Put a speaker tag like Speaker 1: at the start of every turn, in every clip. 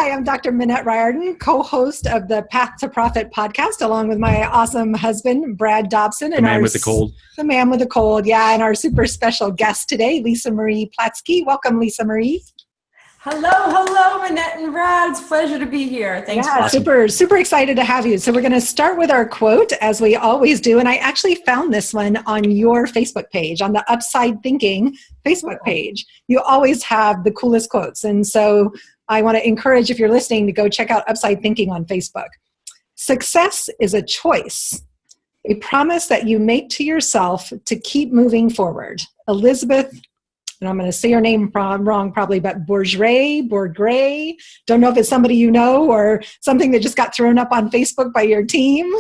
Speaker 1: Hi, I'm Dr. Minette Riordan, co-host of the Path to Profit podcast, along with my awesome husband, Brad Dobson.
Speaker 2: The man with the cold.
Speaker 1: The man with the cold, yeah, and our super special guest today, Lisa Marie Platske. Welcome, Lisa Marie.
Speaker 3: Hello, Minette and Brad. It's a pleasure to be here. Thanks.
Speaker 1: Yeah, super excited to have you. So we're going to start with our quote, as we always do. And I actually found this one on your Facebook page, on the Upside Thinking Facebook page. You always have the coolest quotes. And so I want to encourage, if you're listening, to go check out Upside Thinking on Facebook. Success is a choice, a promise that you make to yourself to keep moving forward. Elizabeth, and I'm going to say your name wrong probably, but Bourgray, don't know if it's somebody you know or something that just got thrown up on Facebook by your team.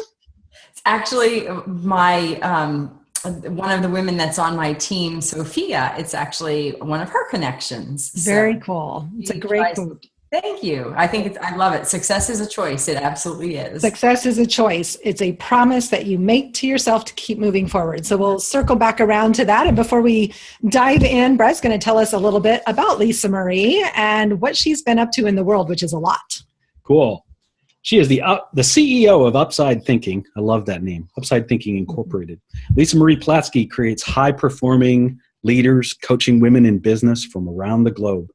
Speaker 3: It's actually my one of the women that's on my team, Sophia. It's actually one of her connections.
Speaker 1: Very cool. It's a great quote.
Speaker 3: Thank you. I love it. Success is a choice. It absolutely is.
Speaker 1: Success is a choice. It's a promise that you make to yourself to keep moving forward. So we'll circle back around to that. And before we dive in, Brad's going to tell us a little bit about Lisa Marie and what she's been up to in the world, which is a lot.
Speaker 2: Cool. She is the CEO of Upside Thinking. I love that name, Upside Thinking Incorporated. Lisa Marie Platske creates high-performing leaders, coaching women in business from around the globe.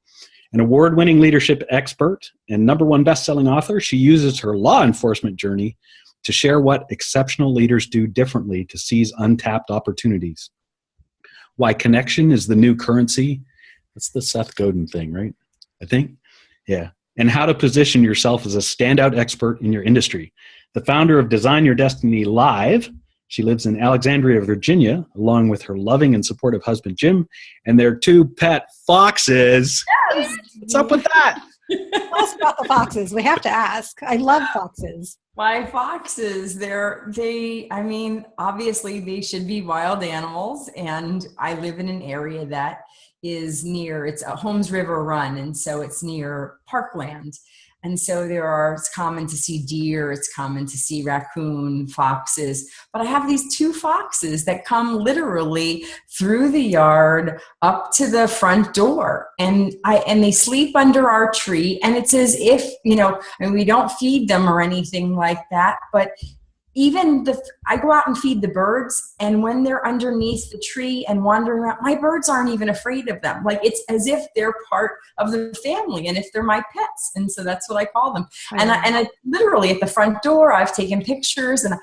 Speaker 2: An award-winning leadership expert and #1 best-selling author, she uses her law enforcement journey to share what exceptional leaders do differently to seize untapped opportunities. Why connection is the new currency. That's the Seth Godin thing, right? I think. Yeah. And how to position yourself as a standout expert in your industry. The founder of Design Your Destiny Live. She lives in Alexandria, Virginia, along with her loving and supportive husband, Jim, and their 2 pet foxes.
Speaker 3: Yes.
Speaker 2: What's up with that?
Speaker 1: Tell us about the foxes. We have to ask. I love foxes.
Speaker 3: My foxes, obviously they should be wild animals. And I live in an area that is near, it's a Holmes River run. And so it's near parkland. And so it's common to see deer, it's common to see raccoon, foxes, but I have these 2 foxes that come literally through the yard up to the front door, and they sleep under our tree, and it's as if, we don't feed them or anything like that, but even I go out and feed the birds, and when they're underneath the tree and wandering around, my birds aren't even afraid of them. Like, it's as if they're part of the family, and if they're my pets. And so that's what I call them. And I literally at the front door, I've taken pictures, and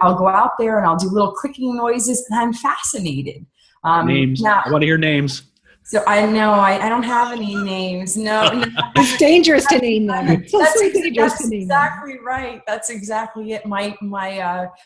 Speaker 3: I'll go out there and I'll do little clicking noises, and I'm fascinated.
Speaker 2: Names. I want to hear names.
Speaker 3: So I know I don't have any names. No.
Speaker 1: It's dangerous to name them.
Speaker 3: That's exactly right. That's exactly it. My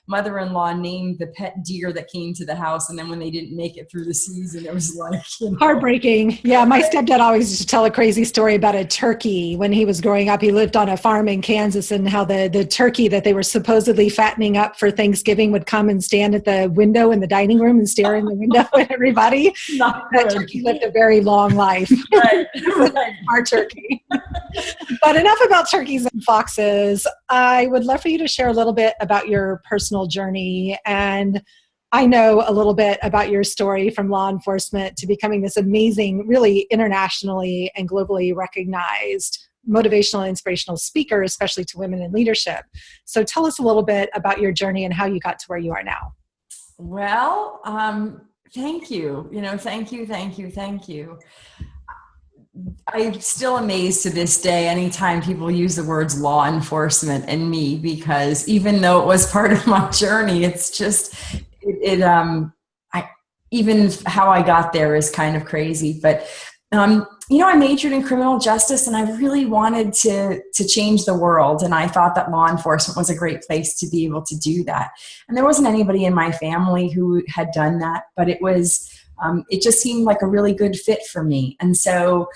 Speaker 3: mother-in-law named the pet deer that came to the house, and then when they didn't make it through the season, it was like
Speaker 1: heartbreaking. Yeah, my stepdad always used to tell a crazy story about a turkey when he was growing up. He lived on a farm in Kansas, and how the turkey that they were supposedly fattening up for Thanksgiving would come and stand at the window in the dining room and stare in the window at everybody. That turkey lived a very long life.
Speaker 3: Right.
Speaker 1: Our turkey. But enough about turkeys and foxes. I would love for you to share a little bit about your personal journey. And I know a little bit about your story from law enforcement to becoming this amazing, really internationally and globally recognized motivational and inspirational speaker, especially to women in leadership. So tell us a little bit about your journey and how you got to where you are now.
Speaker 3: Well, thank you. Thank you. I'm still amazed to this day anytime people use the words law enforcement and me, because even though it was part of my journey, it's just, even how I got there is kind of crazy. But, I majored in criminal justice, and I really wanted to change the world. And I thought that law enforcement was a great place to be able to do that. And there wasn't anybody in my family who had done that, but it just seemed like a really good fit for me. And so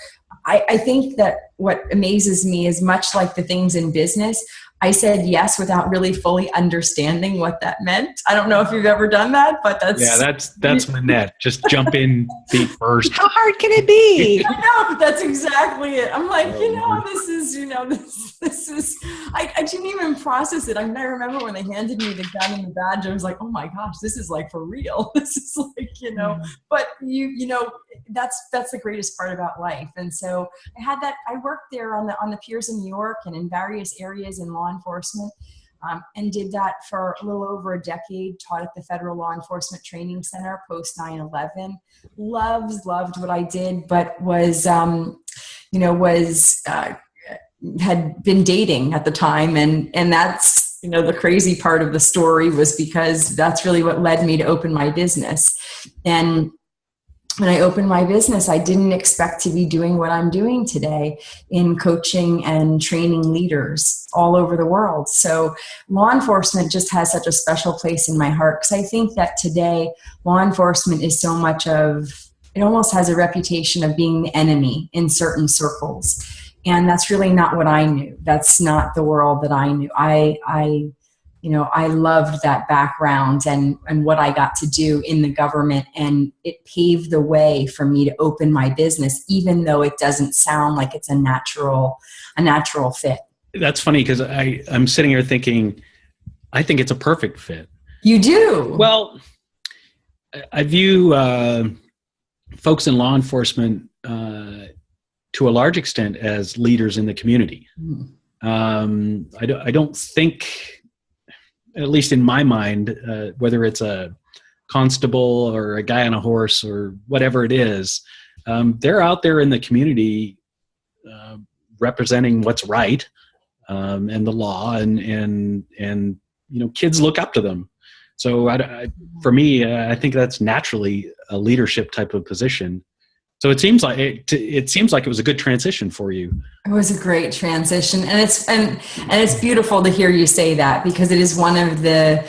Speaker 3: I think that what amazes me is, much like the things in business, I said yes without really fully understanding what that meant. I don't know if you've ever done that, but
Speaker 2: that's Manette. Just jump in feet first.
Speaker 1: How hard can it be?
Speaker 3: I know, but that's exactly it. I'm like, this is, I didn't even process it. I remember when they handed me the gun and the badge, I was like, oh my gosh, this is like for real. This is like, but that's the greatest part about life. And so I worked there on the piers in New York and in various areas in law enforcement, and did that for a little over a decade, taught at the Federal Law Enforcement Training Center post 9/11. Loved what I did, but had been dating at the time. And that's, the crazy part of the story was because that's really what led me to open my business. And when I opened my business, I didn't expect to be doing what I'm doing today in coaching and training leaders all over the world. So law enforcement just has such a special place in my heart, because I think that today law enforcement is so much it almost has a reputation of being the enemy in certain circles. And that's really not what I knew. That's not the world that I knew. I loved that background and what I got to do in the government, and it paved the way for me to open my business, even though it doesn't sound like it's a natural fit.
Speaker 2: That's funny, because I'm sitting here thinking, I think it's a perfect fit.
Speaker 3: You do?
Speaker 2: Well, I view folks in law enforcement to a large extent as leaders in the community. I don't think, at least in my mind, whether it's a constable or a guy on a horse or whatever it is, they're out there in the community representing what's right, and the law, and kids look up to them. So for me, I think that's naturally a leadership type of position. So it seems like it was a good transition for you.
Speaker 3: It was a great transition, and it's beautiful to hear you say that, because it is one of the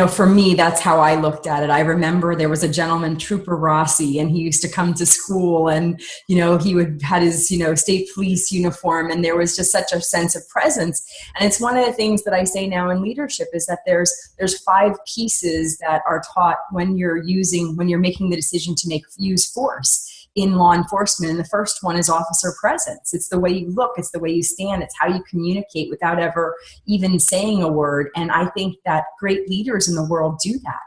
Speaker 3: for me, that's how I looked at it. I remember there was a gentleman, Trooper Rossi, and he used to come to school, and he had his state police uniform, and there was just such a sense of presence. And it's one of the things that I say now in leadership is that there's 5 pieces that are taught when you're making the decision to use force in law enforcement. And the first one is officer presence. It's the way you look, it's the way you stand, it's how you communicate without ever even saying a word. And I think that great leaders in the world do that.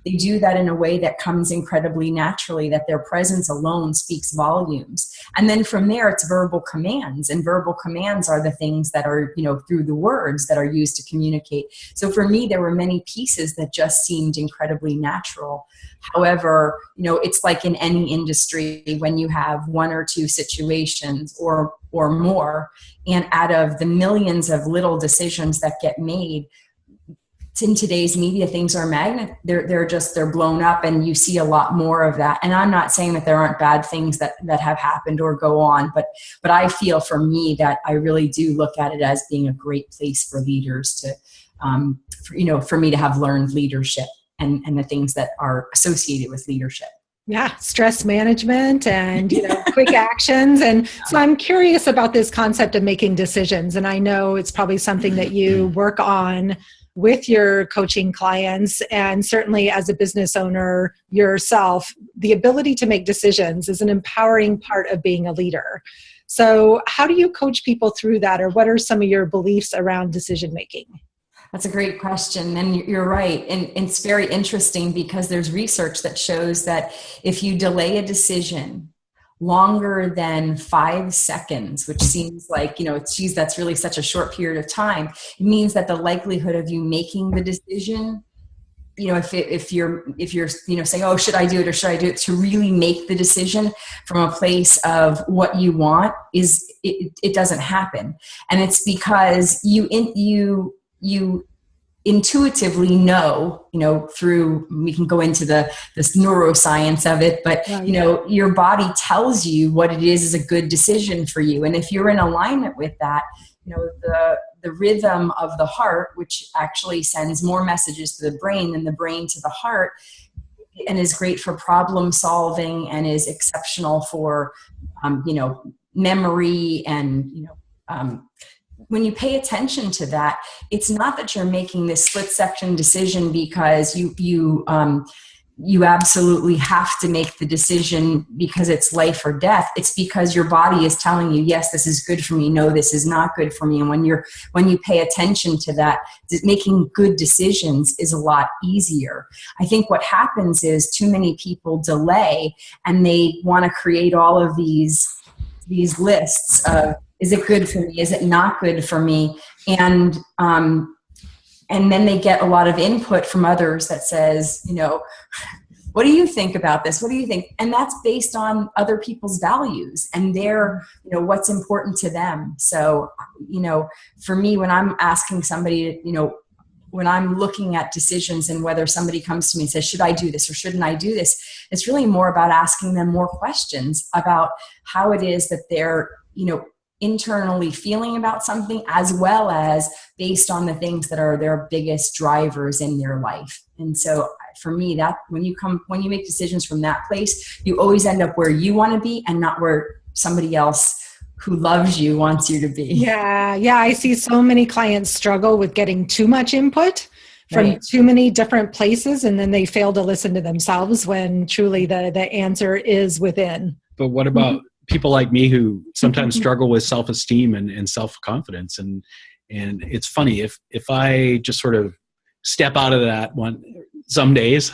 Speaker 3: They do that in a way that comes incredibly naturally, that their presence alone speaks volumes. And then from there, it's verbal commands. And verbal commands are the things that are, through the words that are used to communicate. So for me, there were many pieces that just seemed incredibly natural. However, it's like in any industry, when you have 1 or 2 situations or more, and out of the millions of little decisions that get made, in today's media, things are they're blown up, and you see a lot more of that. And I'm not saying that there aren't bad things that have happened or go on, but I feel for me that I really do look at it as being a great place for leaders to, for me to have learned leadership and the things that are associated with leadership.
Speaker 1: Yeah, stress management and quick actions. And so I'm curious about this concept of making decisions. And I know it's probably something that you work on with your coaching clients, and certainly as a business owner yourself, the ability to make decisions is an empowering part of being a leader. So how do you coach people through that, or what are some of your beliefs around decision making?
Speaker 3: That's a great question. And you're right. And it's very interesting, because there's research that shows that if you delay a decision longer than 5 seconds, which seems like, geez, that's really such a short period of time, it means that the likelihood of you making the decision, if you're saying, oh, should I do it or should I do it, to really make the decision from a place of what you want, it doesn't happen. And it's because you intuitively know, through, we can go into this neuroscience of it, but your body tells you what it is a good decision for you. And if you're in alignment with that, the rhythm of the heart, which actually sends more messages to the brain than the brain to the heart, and is great for problem solving and is exceptional for, memory and, when you pay attention to that, it's not that you're making this split second decision because you absolutely have to make the decision because it's life or death. It's because your body is telling you, yes, this is good for me. No, this is not good for me. And when you pay attention to that, making good decisions is a lot easier. I think what happens is too many people delay, and they want to create all of these lists of, is it good for me? Is it not good for me? And then they get a lot of input from others that says, what do you think about this? What do you think? And that's based on other people's values and their, what's important to them. So, for me, when I'm asking somebody, when I'm looking at decisions and whether somebody comes to me and says, should I do this or shouldn't I do this? It's really more about asking them more questions about how it is that they're, internally feeling about something, as well as based on the things that are their biggest drivers in their life. And so for me, that when you make decisions from that place, you always end up where you want to be and not where somebody else who loves you wants you to be.
Speaker 1: Yeah. I see so many clients struggle with getting too much input from
Speaker 3: Right.
Speaker 1: too many different places, and then they fail to listen to themselves when truly the answer is within.
Speaker 2: But what about people like me who sometimes struggle with self-esteem and self-confidence? And it's funny, if I just sort of step out of that one some days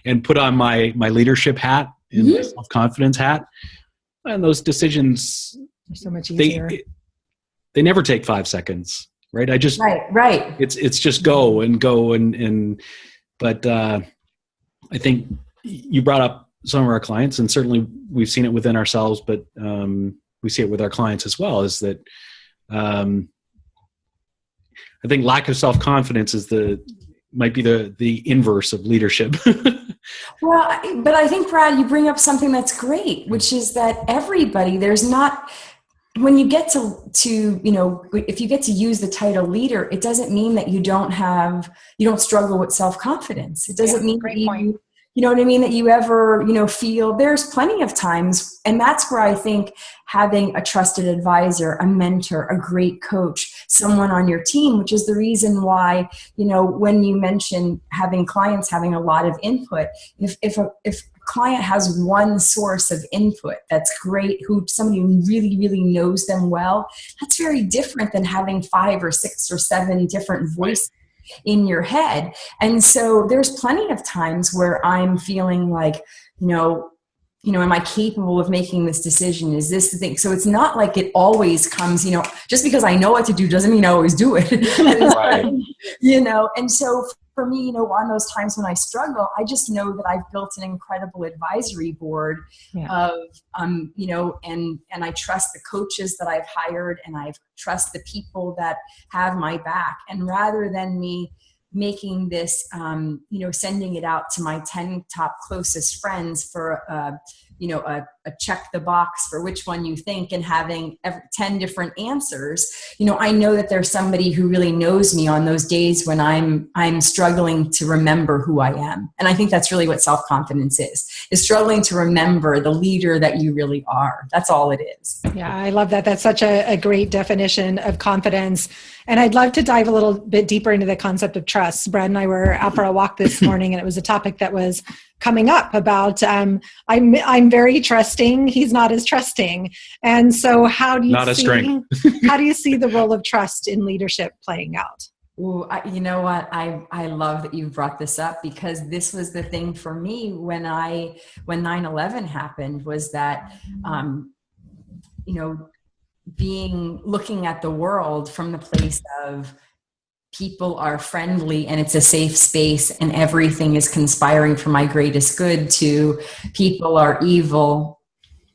Speaker 2: and put on my leadership hat and my self-confidence hat, and those decisions,
Speaker 1: They're so much easier.
Speaker 2: They never take 5 seconds, right? I just
Speaker 3: right.
Speaker 2: It's just go and but I think you brought up some of our clients, and certainly we've seen it within ourselves, but we see it with our clients as well, is that I think lack of self-confidence might be the inverse of leadership.
Speaker 3: Well, but I think, Brad, you bring up something that's great, which is that everybody, when you get to if you get to use the title leader, it doesn't mean that you don't struggle with self-confidence. It doesn't mean
Speaker 1: great
Speaker 3: that
Speaker 1: point.
Speaker 3: you know what I mean, that you ever, feel. There's plenty of times, and that's where I think having a trusted advisor, a mentor, a great coach, someone on your team, which is the reason why, when you mention having clients having a lot of input, if a client has one source of input that's great, somebody who really, really knows them well, that's very different than having 5 or 6 or 7 different voices in your head. And so there's plenty of times where I'm feeling like, am I capable of making this decision? Is this the thing? So it's not like it always comes, just because I know what to do doesn't mean I always do it.
Speaker 2: Right.
Speaker 3: And so for me, on those times when I struggle, I just know that I've built an incredible advisory board of, and I trust the coaches that I've hired, and I trust the people that have my back. And rather than me making this, sending it out to my 10 top closest friends for, a check the box for which one you think, and having 10 different answers, I know that there's somebody who really knows me on those days when I'm struggling to remember who I am. And I think that's really what self-confidence is struggling to remember the leader that you really are. That's all it is.
Speaker 1: Yeah, I love that. That's such a great definition of confidence. And I'd love to dive a little bit deeper into the concept of trust. Brad and I were out for a walk this morning, and it was a topic that was coming up about I'm very trusting. He's not as trusting. And so how do you how do you see the role of trust in leadership playing out?
Speaker 3: Ooh, you know what? I love that you brought this up, because this was the thing for me when 9/11 happened, was that, looking at the world from the place of people are friendly and it's a safe space and everything is conspiring for my greatest good, to people are evil,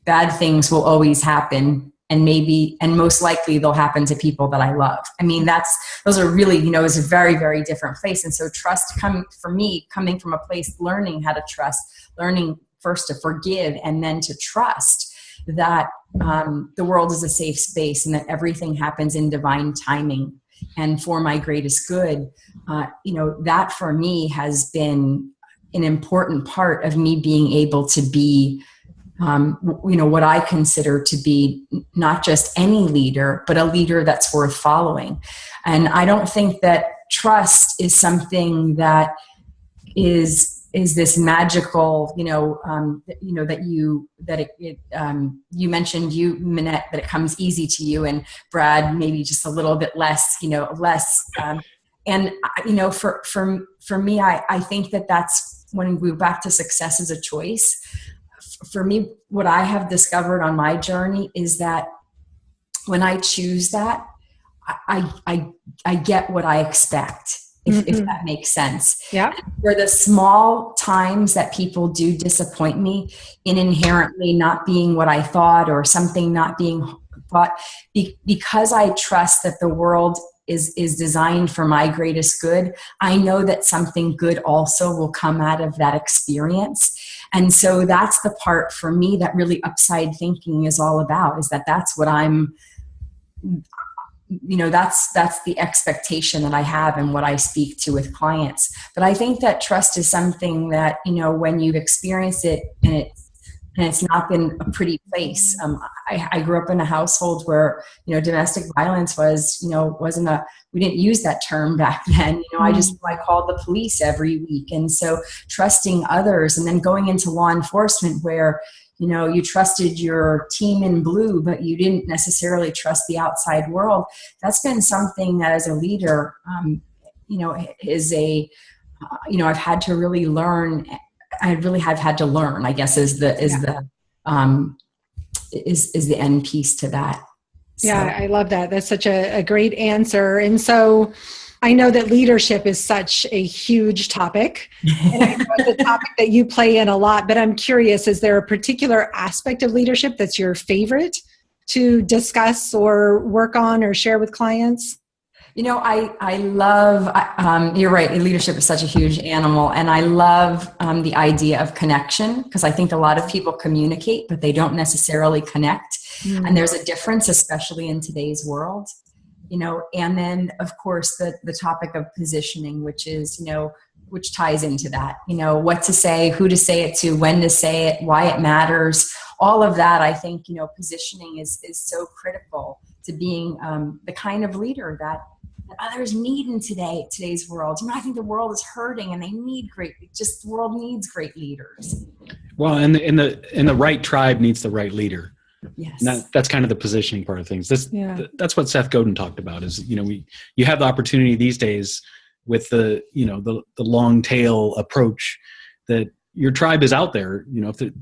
Speaker 3: bad things will always happen, and most likely they'll happen to people that I love. I mean, those are really, it's a very, very different place. And so trust coming from a place, learning how to trust, learning first to forgive and then to trust that the world is a safe space and that everything happens in divine timing and for my greatest good. That for me has been an important part of me being able to be what I consider to be not just any leader, but a leader that's worth following. And I don't think that trust is something that is this magical, that you mentioned, Minette, that it comes easy to you, and Brad, maybe just a little bit less, and for me, I think that's when we go back to success as a choice. For me, what I have discovered on my journey is that when I choose that, I get what I expect. If that makes sense.
Speaker 1: Yeah.
Speaker 3: For the small times that people do disappoint me in inherently not being what I thought, or something not being thought, because I trust that the world is designed for my greatest good, I know that something good also will come out of that experience. And so that's the part for me that really upside thinking is all about, is that's what I'm, that's the expectation that I have and what I speak to with clients. But I think that trust is something that, when you've experienced it and it's not been a pretty place. I grew up in a household where, domestic violence we didn't use that term back then. I called the police every week. And so trusting others, and then going into law enforcement where, you trusted your team in blue, but you didn't necessarily trust the outside world. That's been something that as a leader, I've had to really learn. I really have had to learn, I guess, is the end piece to that. So.
Speaker 1: Yeah, I love that. That's such a great answer. And so I know that leadership is such a huge topic, and I know it's a topic that you play in a lot, but I'm curious, is there a particular aspect of leadership that's your favorite to discuss or work on or share with clients?
Speaker 3: I love, you're right, leadership is such a huge animal. And I love the idea of connection, because I think a lot of people communicate, but they don't necessarily connect. And there's a difference, especially in today's world. And then of course the topic of positioning, which is, which ties into that, what to say, who to say it to, when to say it, why it matters, all of that. I think, positioning is so critical to being the kind of leader that others need in today's world. I think the world is hurting, and they need the world needs great leaders.
Speaker 2: Well, and the right tribe needs the right leader.
Speaker 3: Yes.
Speaker 2: That's kind of the positioning part of things. That's what Seth Godin talked about, is, you have the opportunity these days with the long tail approach, that your tribe is out there. If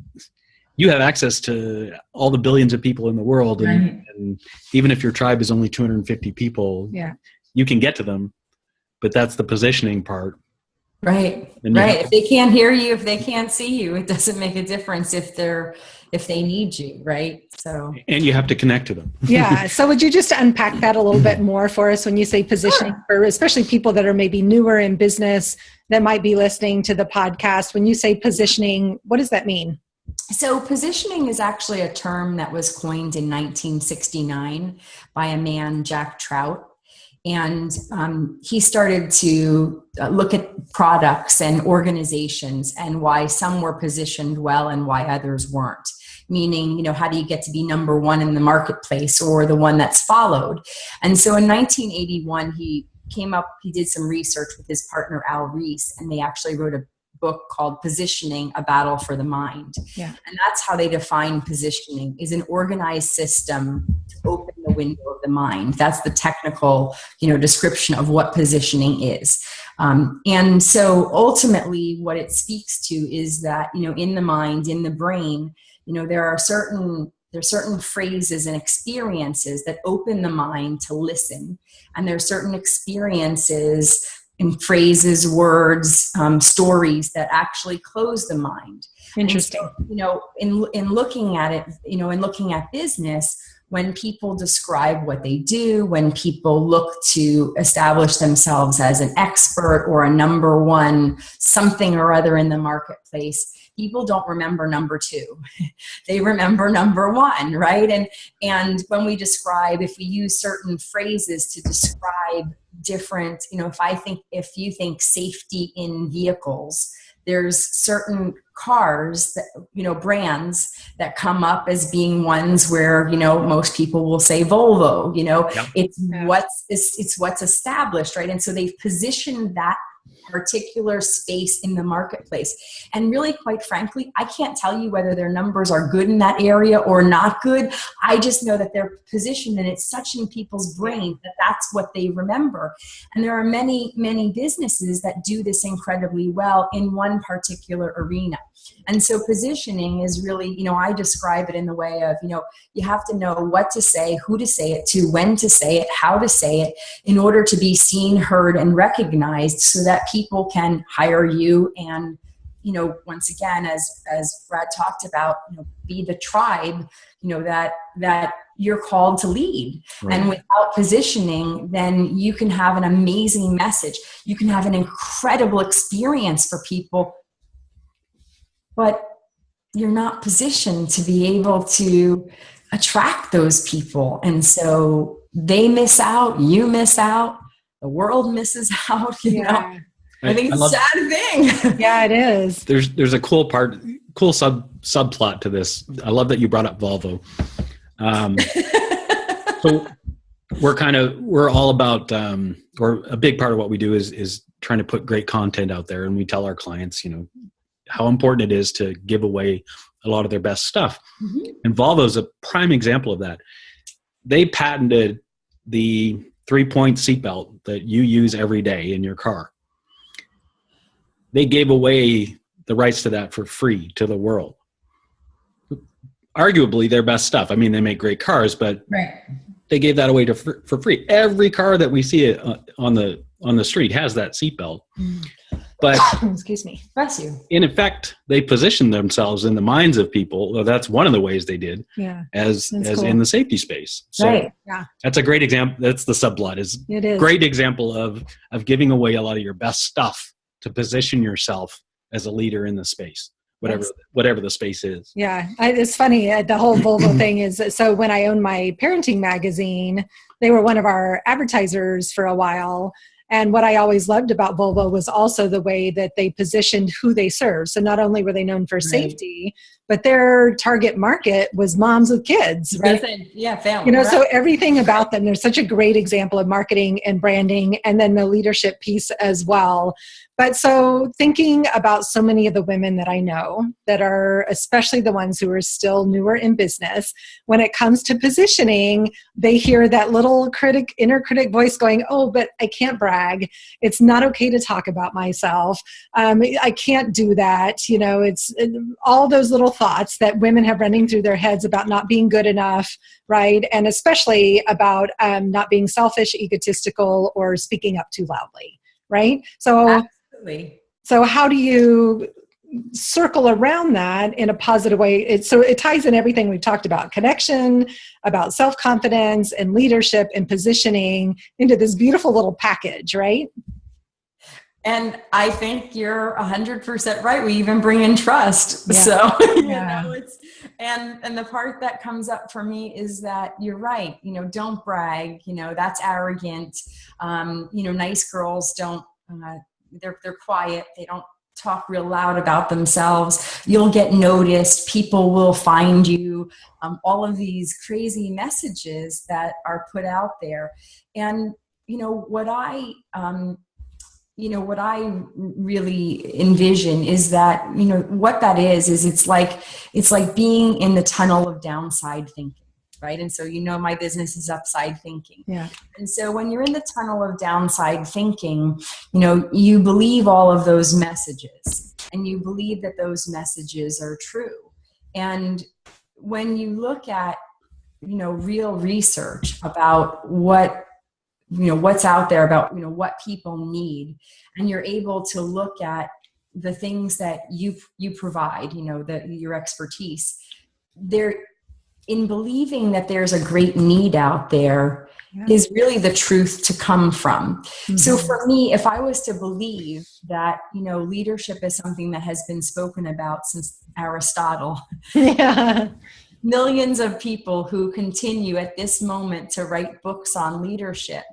Speaker 2: you have access to all the billions of people in the world, and even if your tribe is only 250 people, you can get to them, but that's the positioning part.
Speaker 3: Right. If they can't hear you, if they can't see you, it doesn't make a difference if they need you. Right. So, and
Speaker 2: you have to connect to them.
Speaker 1: Yeah. So would you just unpack that a little bit more for us when you say positioning, for especially people that are maybe newer in business that might be listening to the podcast? When you say positioning, what does that mean?
Speaker 3: So positioning is actually a term that was coined in 1969 by a man, Jack Trout. And he started to look at products and organizations and why some were positioned well and why others weren't. Meaning, how do you get to be number one in the marketplace, or the one that's followed? And so in 1981, he did some research with his partner, Al Reese, and they actually wrote a book called Positioning, A Battle for the Mind. Yeah. And that's how they define positioning, is an organized system to open the window of the mind. That's the technical, description of what positioning is. And so ultimately what it speaks to is that, in the mind, in the brain, there are certain phrases and experiences that open the mind to listen. And there are certain experiences and phrases, words, stories that actually close the mind.
Speaker 1: Interesting.
Speaker 3: So, in looking at it, in looking at business, when people describe what they do, when people look to establish themselves as an expert or a number one something or other in the marketplace, people don't remember number two. They remember number one, right? And when we describe, if we use certain phrases to describe different, if you think safety in vehicles, there's certain cars that, brands that come up as being ones where, most people will say Volvo,
Speaker 2: Yep.
Speaker 3: it's what's established, right? And so they've positioned that particular space in the marketplace. And really, quite frankly, I can't tell you whether their numbers are good in that area or not good. I just know that they're positioned, and it's such in people's brain that that's what they remember. And there are many, many businesses that do this incredibly well in one particular arena. And so positioning is really, I describe it in the way of, you have to know what to say, who to say it to, when to say it, how to say it, in order to be seen, heard, and recognized, so that people can hire you. And, once again, as Brad talked about, be the tribe, that you're called to lead. Right. And without positioning, then you can have an amazing message. You can have an incredible experience for people, but you're not positioned to be able to attract those people. And so they miss out, you miss out, the world misses out, you know. I think it's a sad thing.
Speaker 1: Yeah, it is.
Speaker 2: There's a cool subplot to this. I love that you brought up Volvo. So we're all about, or a big part of what we do is trying to put great content out there. And we tell our clients, how important it is to give away a lot of their best stuff. Mm-hmm. And Volvo is a prime example of that. They patented the 3-point seatbelt that you use every day in your car. They gave away the rights to that for free to the world. Arguably their best stuff. I mean, they make great cars, but they gave that away for free. Every car that we see on the street has that seatbelt. Mm. But
Speaker 1: excuse me,
Speaker 3: bless you.
Speaker 2: In effect, they positioned themselves in the minds of people. Well, that's one of the ways they did.
Speaker 1: Yeah,
Speaker 2: as
Speaker 1: cool.
Speaker 2: In the safety space. So
Speaker 3: right.
Speaker 1: Yeah,
Speaker 2: that's a great example. That's the subplot. It is great example of giving away a lot of your best stuff to position yourself as a leader in the space, whatever the space is.
Speaker 1: Yeah, it's funny. The whole Volvo thing is, so when I owned my parenting magazine, they were one of our advertisers for a while. And what I always loved about Volvo was also the way that they positioned who they serve. So not only were they known for safety, but their target market was moms with kids, right?
Speaker 3: Family.
Speaker 1: So everything about them, they're such a great example of marketing and branding, and then the leadership piece as well. But so thinking about so many of the women that I know that are, especially the ones who are still newer in business, when it comes to positioning, they hear that little inner critic voice going, oh, but I can't brag. It's not okay to talk about myself. I can't do that. It's all those little thoughts that women have running through their heads about not being good enough, right? And especially about not being selfish, egotistical, or speaking up too loudly, right? So how do you circle around that in a positive way? So it ties in everything we've talked about: connection, about self-confidence and leadership and positioning into this beautiful little package, right?
Speaker 3: And I think you're 100% right. We even bring in trust. Yeah. So, and the part that comes up for me is that you're right. Don't brag, that's arrogant. Nice girls don't, they're quiet. They don't talk real loud about themselves. You'll get noticed. People will find you. All of these crazy messages that are put out there. And, what I really envision is that, what that is it's like being in the tunnel of downside thinking. Right. And so, my business is upside thinking.
Speaker 1: Yeah.
Speaker 3: And so when you're in the tunnel of downside thinking, you believe all of those messages, and you believe that those messages are true. And when you look at, real research about what's out there about, what people need, and you're able to look at the things that you provide, your expertise, in believing that there's a great need out there is really the truth to come from. Mm-hmm. So for me, if I was to believe that, leadership is something that has been spoken about since Aristotle, millions of people who continue at this moment to write books on leadership,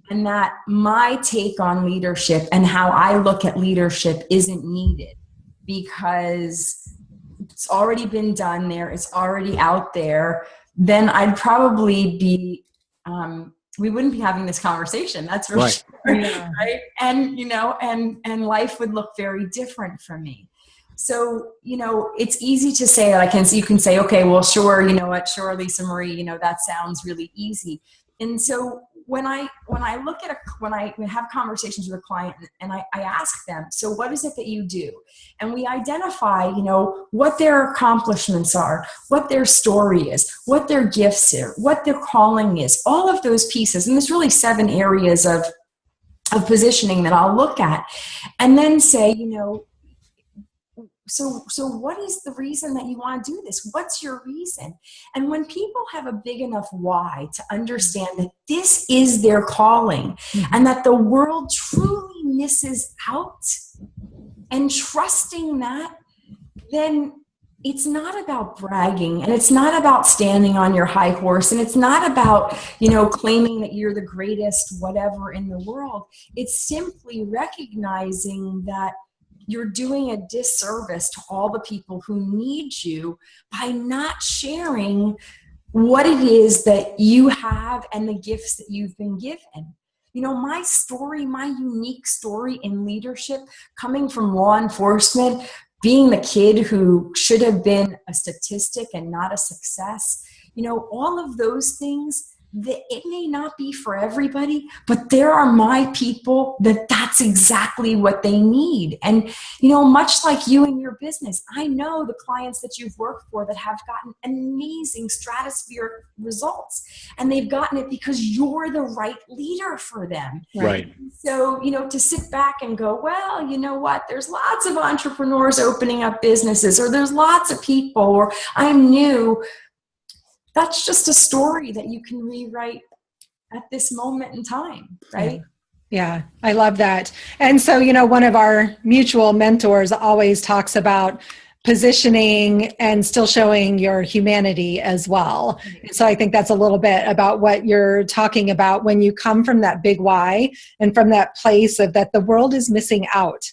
Speaker 3: and that my take on leadership and how I look at leadership isn't needed, because it's already been done there, it's already out there, then I'd probably be, we wouldn't be having this conversation. That's for sure.
Speaker 1: Yeah.
Speaker 3: Right. And, and life would look very different for me. So, it's easy to say that you can say, okay, well, sure. You know what? Sure. Lisa Marie, that sounds really easy. And so when I look at when I have conversations with a client and I ask them, so what is it that you do? And we identify, what their accomplishments are, what their story is, what their gifts are, what their calling is, all of those pieces. And there's really 7 areas of positioning that I'll look at and then say, so what is the reason that you want to do this? What's your reason? And when people have a big enough why to understand that this is their calling and that the world truly misses out and trusting that, then it's not about bragging and it's not about standing on your high horse and it's not about, claiming that you're the greatest whatever in the world. It's simply recognizing that you're doing a disservice to all the people who need you by not sharing what it is that you have and the gifts that you've been given. My story, my unique story in leadership, coming from law enforcement, being the kid who should have been a statistic and not a success, all of those things, it may not be for everybody, but there are my people that's exactly what they need. And, much like you in your business, I know the clients that you've worked for that have gotten amazing stratospheric results. And they've gotten it because you're the right leader for them.
Speaker 2: Right.
Speaker 3: So, to sit back and go, well, you know what, there's lots of entrepreneurs opening up businesses, or there's lots of people, or I'm new. That's just a story that you can rewrite at this moment in time, right?
Speaker 1: Yeah, I love that. And so, one of our mutual mentors always talks about positioning and still showing your humanity as well. And so I think that's a little bit about what you're talking about when you come from that big why and from that place of that the world is missing out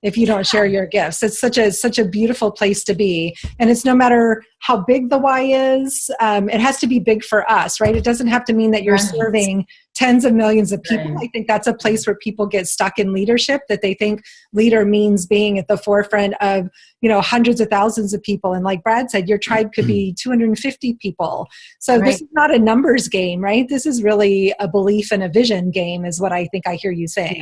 Speaker 1: if you don't share your gifts. It's such a beautiful place to be. And it's no matter how big the why is, it has to be big for us, right? It doesn't have to mean that you're serving tens of millions of people. Right. I think that's a place where people get stuck in leadership, that they think leader means being at the forefront of, hundreds of thousands of people. And like Brad said, your tribe could be 250 people. So This is not a numbers game, right? This is really a belief and a vision game is what I think I hear you saying.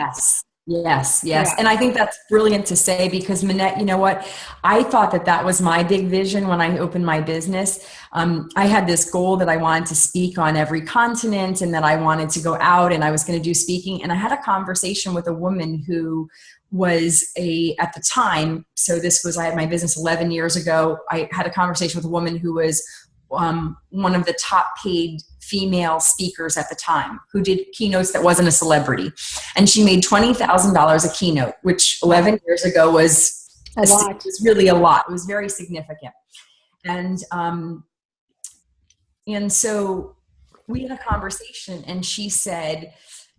Speaker 3: Yes. Yeah. And I think that's brilliant to say because Minette, you know what? I thought that was my big vision when I opened my business. I had this goal that I wanted to speak on every continent and that I wanted to go out and I was going to do speaking. And I had a conversation with a woman who was at the time, so I had my business 11 years ago. I had a conversation with a woman who was one of the top paid female speakers at the time who did keynotes that wasn't a celebrity. And she made $20,000 a keynote, which 11 years ago was
Speaker 1: a lot.
Speaker 3: It was really a lot. It was very significant. And so we had a conversation and she said,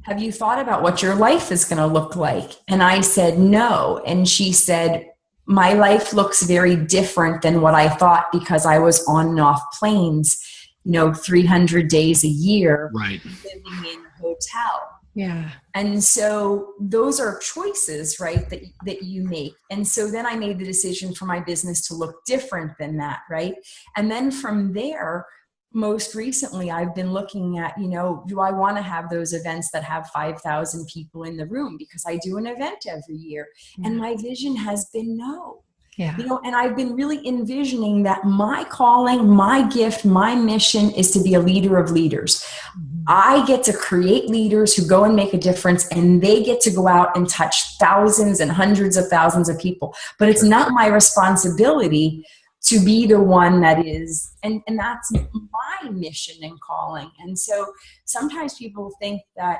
Speaker 3: have you thought about what your life is going to look like? And I said, no. And she said, my life looks very different than what I thought because I was on and off planes, 300 days a year,
Speaker 2: right,
Speaker 3: living in a hotel.
Speaker 1: Yeah.
Speaker 3: And so those are choices, right, that you make. And so then I made the decision for my business to look different than that, right? And then from there, most recently, I've been looking at, do I want to have those events that have 5,000 people in the room? Because I do an event every year. Yeah. And my vision has been no.
Speaker 1: Yeah.
Speaker 3: And I've been really envisioning that my calling, my gift, my mission is to be a leader of leaders. Mm-hmm. I get to create leaders who go and make a difference, and they get to go out and touch thousands and hundreds of thousands of people. But it's not my responsibility to be the one that is, and that's my mission and calling. And so sometimes people think that,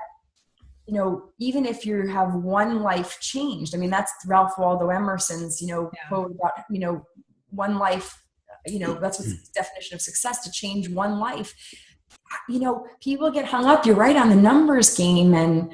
Speaker 3: even if you have one life changed, I mean, that's Ralph Waldo Emerson's, quote about, one life, that's what's the definition of success, to change one life. People get hung up, you're right, on the numbers game. And,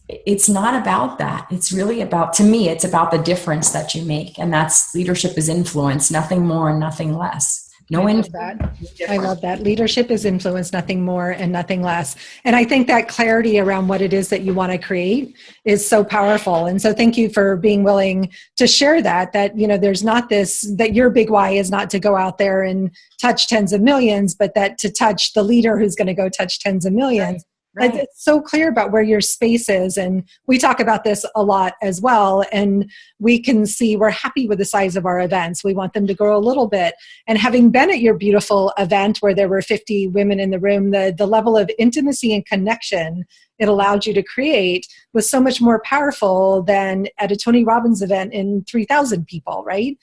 Speaker 3: it's not about that. It's really about, to me, it's about the difference that you make. And that's leadership is influence, nothing more and nothing less. No influence.
Speaker 1: I love that. Leadership is influence, nothing more and nothing less. And I think that clarity around what it is that you want to create is so powerful. And so thank you for being willing to share that, there's not this, that your big why is not to go out there and touch tens of millions, but that to touch the leader who's going to go touch tens of millions. Right. It's so clear about where your space is. And we talk about this a lot as well. And we can see we're happy with the size of our events. We want them to grow a little bit. And having been at your beautiful event where there were 50 women in the room, the level of intimacy and connection it allowed you to create was so much more powerful than at a Tony Robbins event in 3,000 people, right?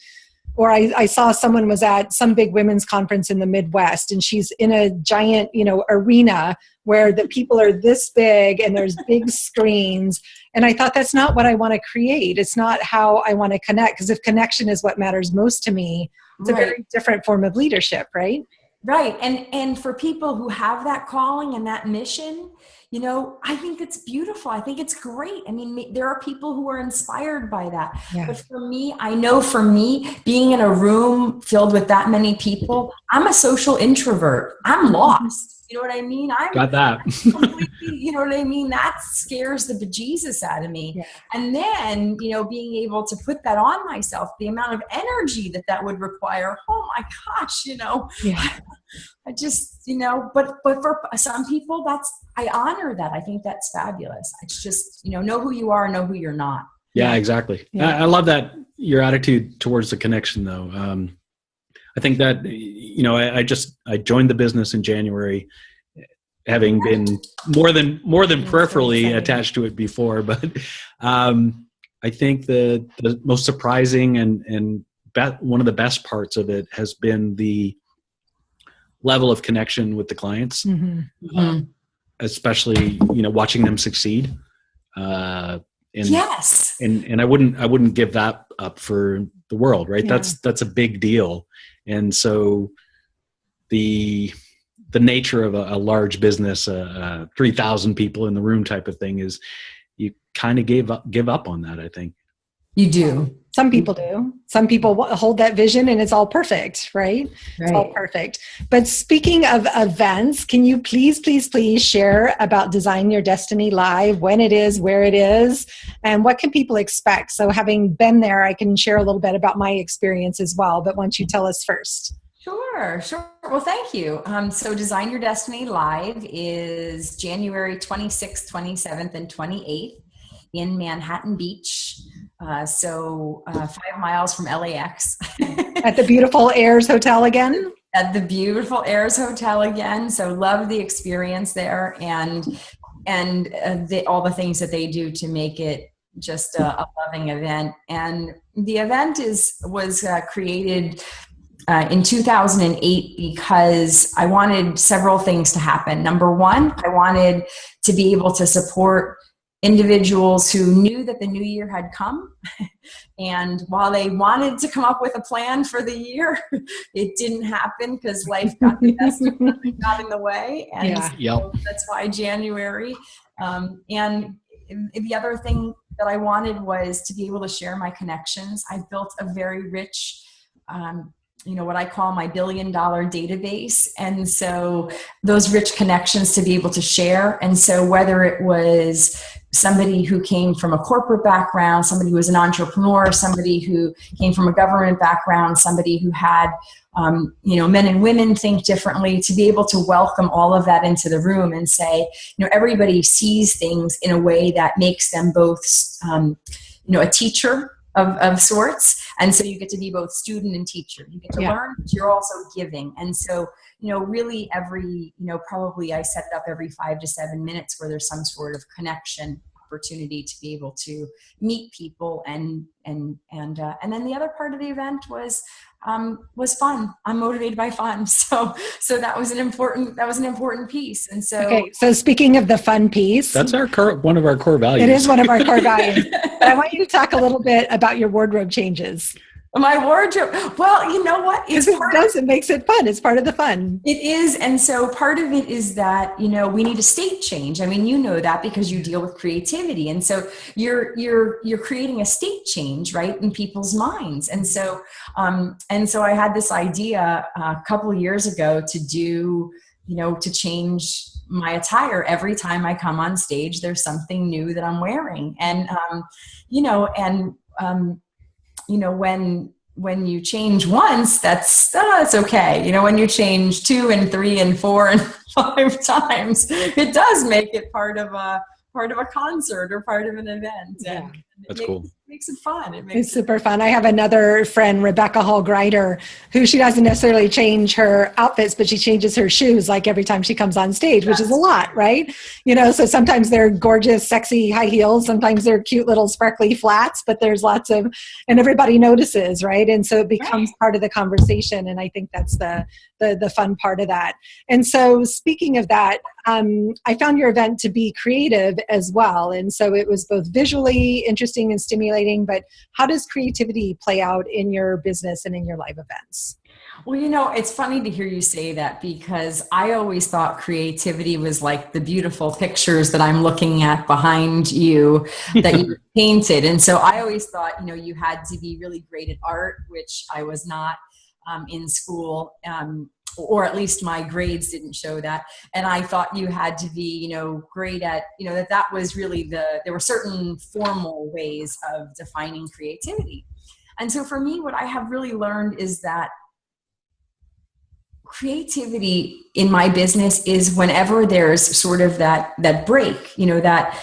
Speaker 1: Or I saw someone was at some big women's conference in the Midwest, and she's in a giant, arena where the people are this big and there's big screens. And I thought, that's not what I want to create. It's not how I want to connect. Because if connection is what matters most to me, it's a very different form of leadership, right?
Speaker 3: Right. And for people who have that calling and that mission, I think it's beautiful. I think it's great. I mean, there are people who are inspired by that. Yeah. But for me, I know for me, being in a room filled with that many people, I'm a social introvert. I'm lost. You know what I mean?
Speaker 2: Got that.
Speaker 3: You know what I mean? That scares the bejesus out of me. Yeah. And then, being able to put that on myself, the amount of energy that would require, oh my gosh, Yeah. I just, but for some people, I honor that. I think that's fabulous. It's just, know who you are, know who you're not.
Speaker 2: Yeah, exactly. Yeah. I love that, your attitude towards the connection though. I think that, I joined the business in January, having been more than peripherally attached to it before. But I think the most surprising and one of the best parts of it has been the level of connection with the clients, especially, watching them succeed.
Speaker 3: Yes.
Speaker 2: And I wouldn't give that up for the world, right? Yeah. That's a big deal. And so the nature of a large business, 3,000 people in the room type of thing is you kind of give up on that, I think.
Speaker 3: You do.
Speaker 1: Some people do. Some people hold that vision and it's all perfect, right? It's all perfect. But speaking of events, can you please share about Design Your Destiny Live, when it is, where it is, and what can people expect? So having been there, I can share a little bit about my experience as well, but why don't you tell us first?
Speaker 3: Sure. Well, thank you. So Design Your Destiny Live is January 26th, 27th, and 28th in Manhattan Beach. 5 miles from LAX.
Speaker 1: At the beautiful Ayers Hotel again?
Speaker 3: At the beautiful Ayers Hotel again. So love the experience there and all the things that they do to make it just a loving event. And the event was created in 2008 because I wanted several things to happen. Number one, I wanted to be able to support individuals who knew that the new year had come. And while they wanted to come up with a plan for the year, it didn't happen because life got in the way. And so that's why January. And the other thing that I wanted was to be able to share my connections. I've built a very rich, what I call my $1 billion database. And so those rich connections to be able to share. And so whether it was somebody who came from a corporate background, somebody who was an entrepreneur, somebody who came from a government background, somebody who had, men and women think differently, to be able to welcome all of that into the room and say, everybody sees things in a way that makes them both, a teacher of sorts. And so you get to be both student and teacher. You get to learn, but you're also giving. And so, really every, probably I set it up every 5 to 7 minutes where there's some sort of connection opportunity to be able to meet people. And then the other part of the event was fun. I'm motivated by fun. So that was an important piece. And so,
Speaker 1: okay. So speaking of the fun piece,
Speaker 2: that's one of our core values.
Speaker 1: It is one of our core values. But I want you to talk a little bit about your wardrobe changes.
Speaker 3: My wardrobe. Well, you know what?
Speaker 1: It makes it fun. It's part of the fun.
Speaker 3: It is. And so part of it is that, we need a state change. I mean, you know that because you deal with creativity. And so you're creating a state change, right, in people's minds. And so I had this idea a couple of years ago to do, to change my attire. Every time I come on stage, there's something new that I'm wearing. And, when you change once, that's okay. When you change 2 and 3 and 4 and 5 times, it does make it part of a concert or part of an event.
Speaker 1: Yeah.
Speaker 3: And
Speaker 2: that's cool.
Speaker 3: Makes it fun.
Speaker 1: It's super fun. I have another friend, Rebecca Hall Grider, who she doesn't necessarily change her outfits, but she changes her shoes like every time she comes on stage, which is a lot, right? So sometimes they're gorgeous, sexy high heels. Sometimes they're cute little sparkly flats, but there's and everybody notices, right? And so it becomes part of the conversation. And I think that's the fun part of that. And so speaking of that, I found your event to be creative as well. And so it was both visually interesting and stimulating, but how does creativity play out in your business and in your live events?
Speaker 3: Well, it's funny to hear you say that because I always thought creativity was like the beautiful pictures that I'm looking at behind you that you painted. And so I always thought, you had to be really great at art, which I was not in school. Or at least my grades didn't show that. And I thought you had to be, great at, that was really there were certain formal ways of defining creativity. And so for me, what I have really learned is that creativity in my business is whenever there's sort of that break, that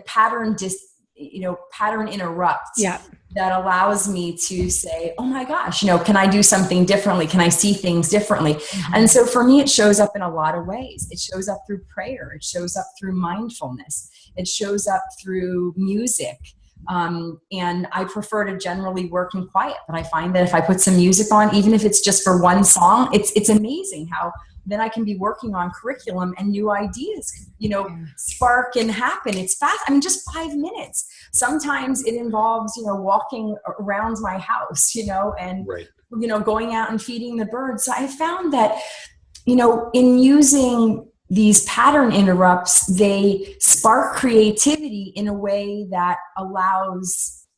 Speaker 3: pattern pattern interrupts.
Speaker 1: Yeah.
Speaker 3: That allows me to say, oh my gosh, can I do something differently? Can I see things differently? Mm-hmm. And so for me, it shows up in a lot of ways. It shows up through prayer. It shows up through mindfulness. It shows up through music. And I prefer to generally work in quiet, but I find that if I put some music on, even if it's just for one song, it's amazing how then I can be working on curriculum and new ideas, spark and happen. It's fast. I mean, just 5 minutes. Sometimes it involves, walking around my house, and,
Speaker 2: right.
Speaker 3: Going out and feeding the birds. So I found that, in using these pattern interrupts, they spark creativity in a way that allows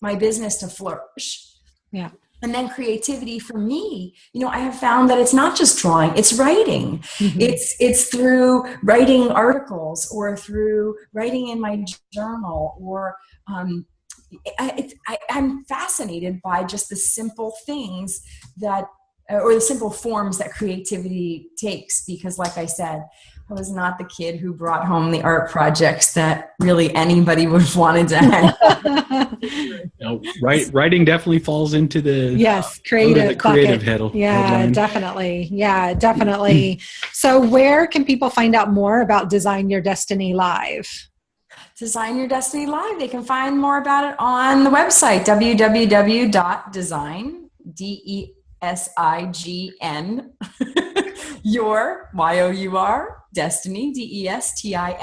Speaker 3: my business to flourish.
Speaker 1: Yeah.
Speaker 3: And then creativity for me, I have found that it's not just drawing, it's writing. Mm-hmm. It's through writing articles or through writing in my journal or I'm fascinated by just the simple things that, or the simple forms that creativity takes, because like I said, I was not the kid who brought home the art projects that really anybody would have wanted to hang.
Speaker 2: Writing definitely falls into the
Speaker 1: creative
Speaker 2: headline.
Speaker 1: Definitely. Yeah, definitely. So where can people find out more about Design Your Destiny Live?
Speaker 3: Design Your Destiny Live. They can find more about it on the website, www.design, DESIGN, your, YOUR, Destiny, DESTINY,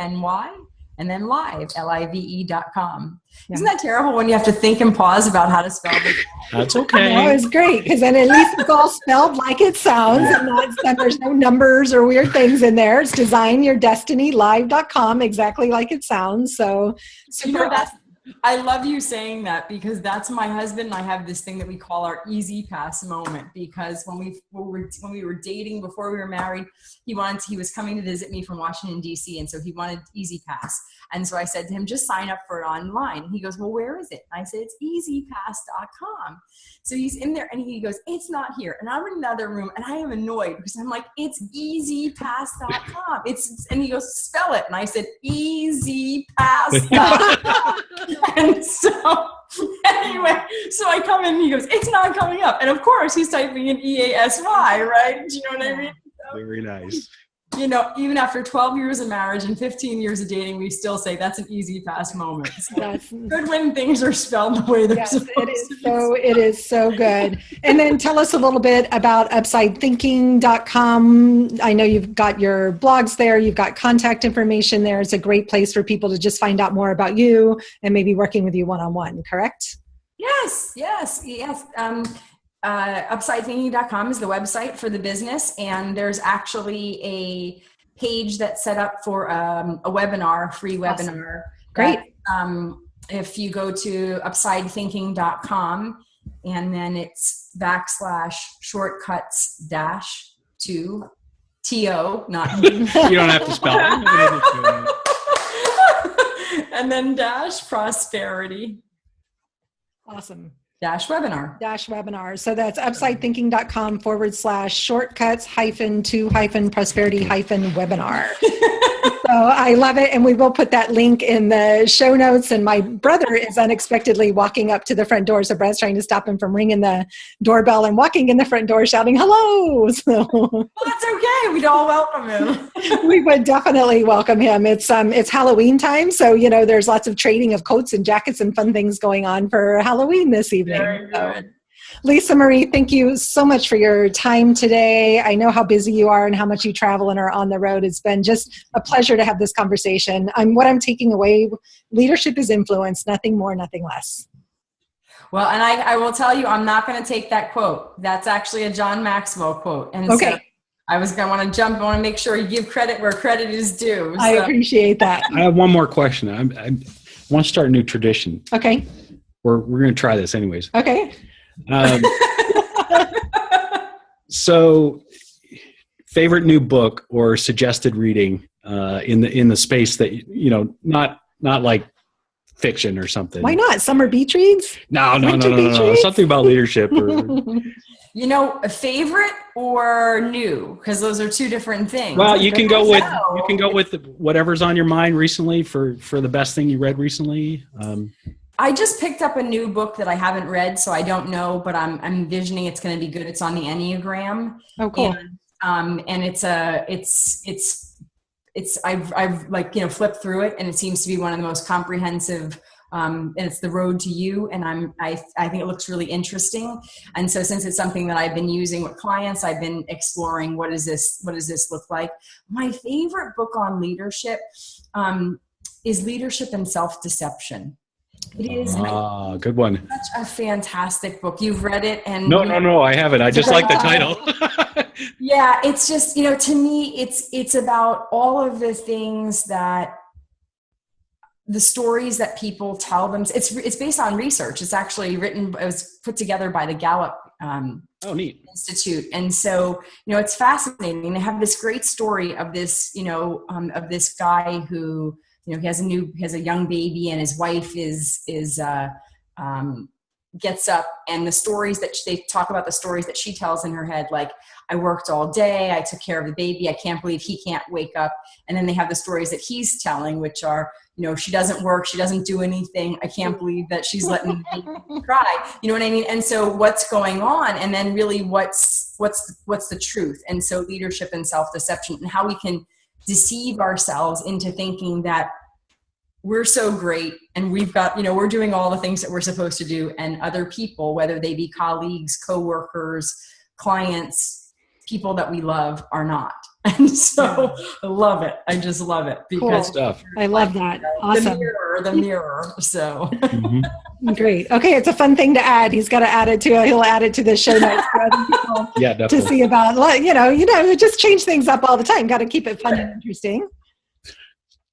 Speaker 3: and then live, LIVE.com. Yeah. Isn't that terrible when you have to think and pause about how to spell it?
Speaker 2: That's okay.
Speaker 1: No, it's great because then at least it's all spelled like it sounds and there's no numbers or weird things in there. It's designyourdestinylive.com, exactly like it sounds. So super
Speaker 3: I love you saying that because that's my husband and I have this thing that we call our easy pass moment, because when we were dating before we were married, he was coming to visit me from Washington, D.C. And so he wanted easy pass. And so I said to him, just sign up for it online. And he goes, well, where is it? And I said, it's easypass.com. So he's in there and he goes, it's not here. And I'm in another room and I am annoyed because I'm like, it's easypass.com. And he goes, spell it. And I said, easypass.com. And so anyway, so I come in and he goes, it's not coming up. And of course he's typing in EASY, right? Do you know what I mean?
Speaker 2: Very nice.
Speaker 3: even after 12 years of marriage and 15 years of dating, we still say that's an easy pass moment. So good when things are spelled the way they're supposed to.
Speaker 1: It is so good. And then tell us a little bit about upsidethinking.com. I know you've got your blogs there. You've got contact information there. It's a great place for people to just find out more about you and maybe working with you one-on-one, correct?
Speaker 3: Yes. Upsidethinking.com is the website for the business, and there's actually a page that's set up for a webinar, free webinar.
Speaker 1: Great.
Speaker 3: That, if you go to upsidethinking.com and then it's /shortcuts -to TO, not
Speaker 2: you don't have to spell it.
Speaker 3: and then -prosperity.
Speaker 1: Awesome.
Speaker 3: -webinar.
Speaker 1: So that's upsidethinking.com /shortcuts-to-prosperity-webinar. So I love it. And we will put that link in the show notes. And my brother is unexpectedly walking up to the front door. So Brad's trying to stop him from ringing the doorbell and walking in the front door shouting, hello. So
Speaker 3: well, that's okay. We'd all welcome him.
Speaker 1: We would definitely welcome him. It's Halloween time. So, there's lots of trading of coats and jackets and fun things going on for Halloween this evening.
Speaker 3: Very good.
Speaker 1: Lisa Marie, thank you so much for your time today. I know how busy you are and how much you travel and are on the road. It's been just a pleasure to have this conversation. What I'm taking away, leadership is influence, nothing more, nothing less.
Speaker 3: Well, and I will tell you, I'm not going to take that quote. That's actually a John Maxwell quote. And
Speaker 1: okay.
Speaker 3: So I want to make sure you give credit where credit is due. So.
Speaker 1: I appreciate that.
Speaker 2: I have one more question. I want to start a new tradition.
Speaker 1: Okay.
Speaker 2: We're going to try this anyways.
Speaker 1: Okay.
Speaker 2: So favorite new book or suggested reading in the space that not like fiction or something.
Speaker 1: Why not? Summer beach reads?
Speaker 2: No. Something about leadership or
Speaker 3: a favorite or new, because those are two different things.
Speaker 2: Well, you can go with whatever's on your mind recently for the best thing you read recently.
Speaker 3: I just picked up a new book that I haven't read, so I don't know, but I'm envisioning it's going to be good. It's on the Enneagram.
Speaker 1: Oh, cool.
Speaker 3: And I've flipped through it, and it seems to be one of the most comprehensive. And it's The Road to You, and I think it looks really interesting. And so, since it's something that I've been using with clients, I've been exploring what does this look like. My favorite book on leadership is Leadership and Self-Deception. It is
Speaker 2: good one.
Speaker 3: Such a fantastic book. You've read it, and
Speaker 2: no, I haven't. I just like the title.
Speaker 3: Yeah, it's just to me, it's about all of the things the stories that people tell them. It's based on research. It's actually it was put together by the Gallup
Speaker 2: neat.
Speaker 3: Institute. And so, it's fascinating. They have this great story of this, of this guy who, he has a young baby, and his wife gets up, and the stories that they talk about, the stories that she tells in her head, like, I worked all day, I took care of the baby, I can't believe he can't wake up. And then they have the stories that he's telling, which are, she doesn't work, she doesn't do anything, I can't believe that she's letting the baby cry. You know what I mean? And so what's going on? And then really what's the truth? And so leadership and self-deception, and how we can deceive ourselves into thinking that we're so great and we've got, we're doing all the things that we're supposed to do, and other people, whether they be colleagues, coworkers, clients, people that we love, are not. And so I love it. I just love it because
Speaker 1: cool stuff. I love that. Awesome.
Speaker 3: The mirror. So
Speaker 1: great. Okay. It's a fun thing to add. He'll add it to the show notes for other people to see about, just change things up all the time. Got to keep it fun and interesting.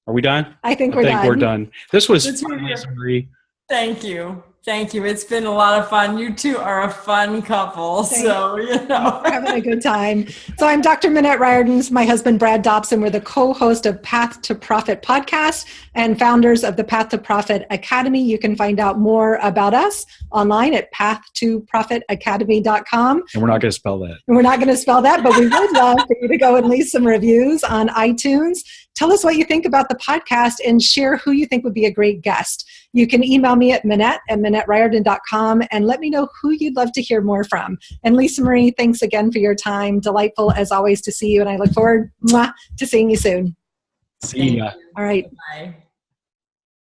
Speaker 2: Are we done?
Speaker 1: I think we're done.
Speaker 2: This was fun, Lisa Marie.
Speaker 3: Thank you. It's been a lot of fun. You two are a fun couple. We're
Speaker 1: having a good time. So I'm Dr. Minette Riordan. My husband, Brad Dobson. We're the co-host of Path to Profit podcast and founders of the Path to Profit Academy. You can find out more about us online at path2profitacademy.com.
Speaker 2: And we're not going to spell that.
Speaker 1: But we would love for you to go and leave some reviews on iTunes. Tell us what you think about the podcast and share who you think would be a great guest. You can email me at Minette@MinetteRiordan.com and let me know who you'd love to hear more from. And Lisa Marie, thanks again for your time. Delightful as always to see you, and I look forward to seeing you soon.
Speaker 2: See ya.
Speaker 1: All right.
Speaker 3: Bye.